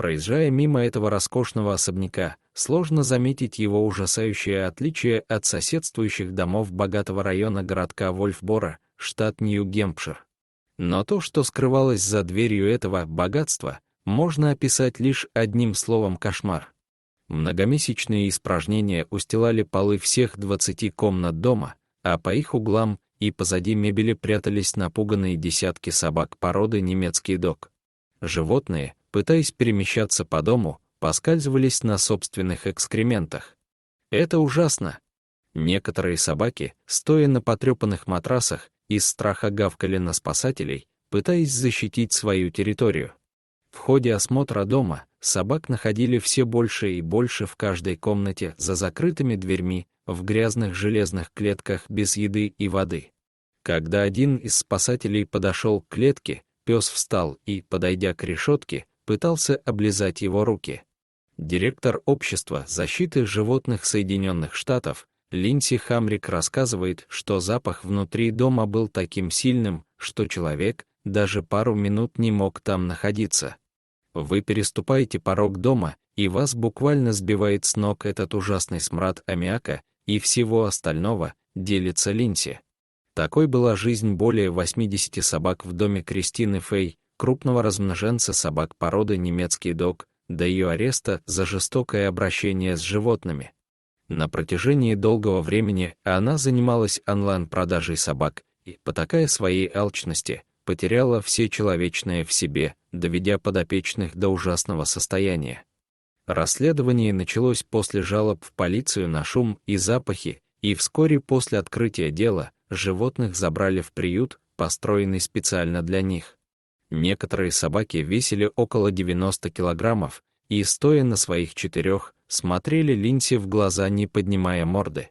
Проезжая мимо этого роскошного особняка, сложно заметить его ужасающее отличие от соседствующих домов богатого района городка Вольфборо, штат Нью-Гэмпшир. Но то, что скрывалось за дверью этого богатства, можно описать лишь одним словом: кошмар. Многомесячные испражнения устилали полы всех 20 комнат дома, а по их углам и позади мебели прятались напуганные десятки собак породы немецкий дог. Животные, пытаясь перемещаться по дому, поскальзывались на собственных экскрементах. Это ужасно. Некоторые собаки, стоя на потрепанных матрасах, из страха гавкали на спасателей, пытаясь защитить свою территорию. В ходе осмотра дома собак находили все больше и больше в каждой комнате за закрытыми дверьми, в грязных железных клетках без еды и воды. Когда один из спасателей подошел к клетке, пес встал и, подойдя к решетке, пытался облизать его руки. Директор Общества защиты животных Соединенных Штатов Линдси Хамрик рассказывает, что запах внутри дома был таким сильным, что человек даже пару минут не мог там находиться. Вы переступаете порог дома, и вас буквально сбивает с ног этот ужасный смрад аммиака и всего остального, делится Линдси. Такой была жизнь более 80 собак в доме Кристины Фей, крупного размноженца собак породы немецкий дог, до ее ареста за жестокое обращение с животными. На протяжении долгого времени она занималась онлайн-продажей собак и, потакая своей алчности, потеряла все человечное в себе, доведя подопечных до ужасного состояния. Расследование началось после жалоб в полицию на шум и запахи, и вскоре после открытия дела животных забрали в приют, построенный специально для них. Некоторые собаки весили около 90 килограммов и, стоя на своих четырех, смотрели Линдси в глаза, не поднимая морды.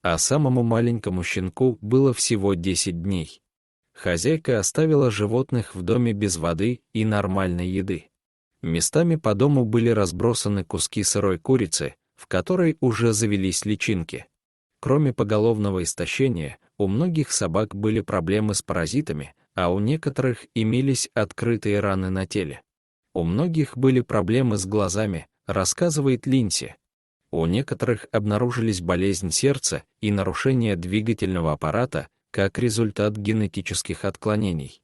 А самому маленькому щенку было всего 10 дней. Хозяйка оставила животных в доме без воды и нормальной еды. Местами по дому были разбросаны куски сырой курицы, в которой уже завелись личинки. Кроме поголовного истощения, у многих собак были проблемы с паразитами, а у некоторых имелись открытые раны на теле. У многих были проблемы с глазами, рассказывает Линдси. У некоторых обнаружились болезнь сердца и нарушение двигательного аппарата как результат генетических отклонений.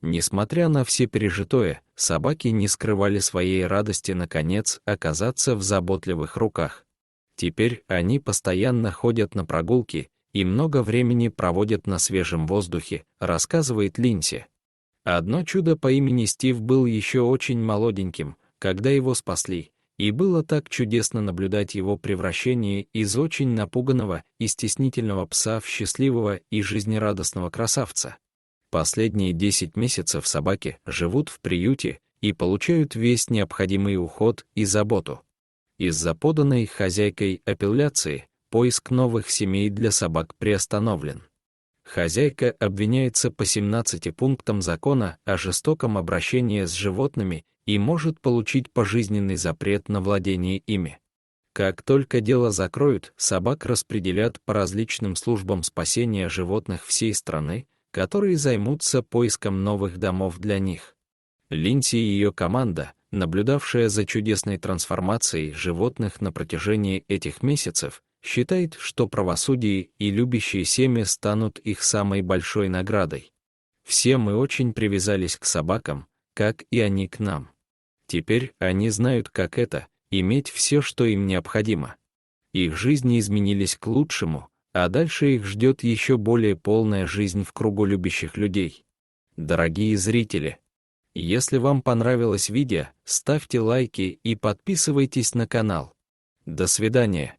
Несмотря на все пережитое, собаки не скрывали своей радости наконец оказаться в заботливых руках. Теперь они постоянно ходят на прогулки и много времени проводят на свежем воздухе, рассказывает Линдси. Одно чудо по имени Стив был еще очень молоденьким, когда его спасли, и было так чудесно наблюдать его превращение из очень напуганного и стеснительного пса в счастливого и жизнерадостного красавца. Последние 10 месяцев собаки живут в приюте и получают весь необходимый уход и заботу. Из-за поданной хозяйкой апелляции поиск новых семей для собак приостановлен. Хозяйка обвиняется по 17 пунктам закона о жестоком обращении с животными и может получить пожизненный запрет на владение ими. Как только дело закроют, собак распределят по различным службам спасения животных всей страны, которые займутся поиском новых домов для них. Линдси и ее команда, наблюдавшая за чудесной трансформацией животных на протяжении этих месяцев, считает, что правосудие и любящие семьи станут их самой большой наградой. Все мы очень привязались к собакам, как и они к нам. Теперь они знают, как это — иметь все, что им необходимо. Их жизни изменились к лучшему, а дальше их ждет еще более полная жизнь в кругу любящих людей. Дорогие зрители, если вам понравилось видео, ставьте лайки и подписывайтесь на канал. До свидания.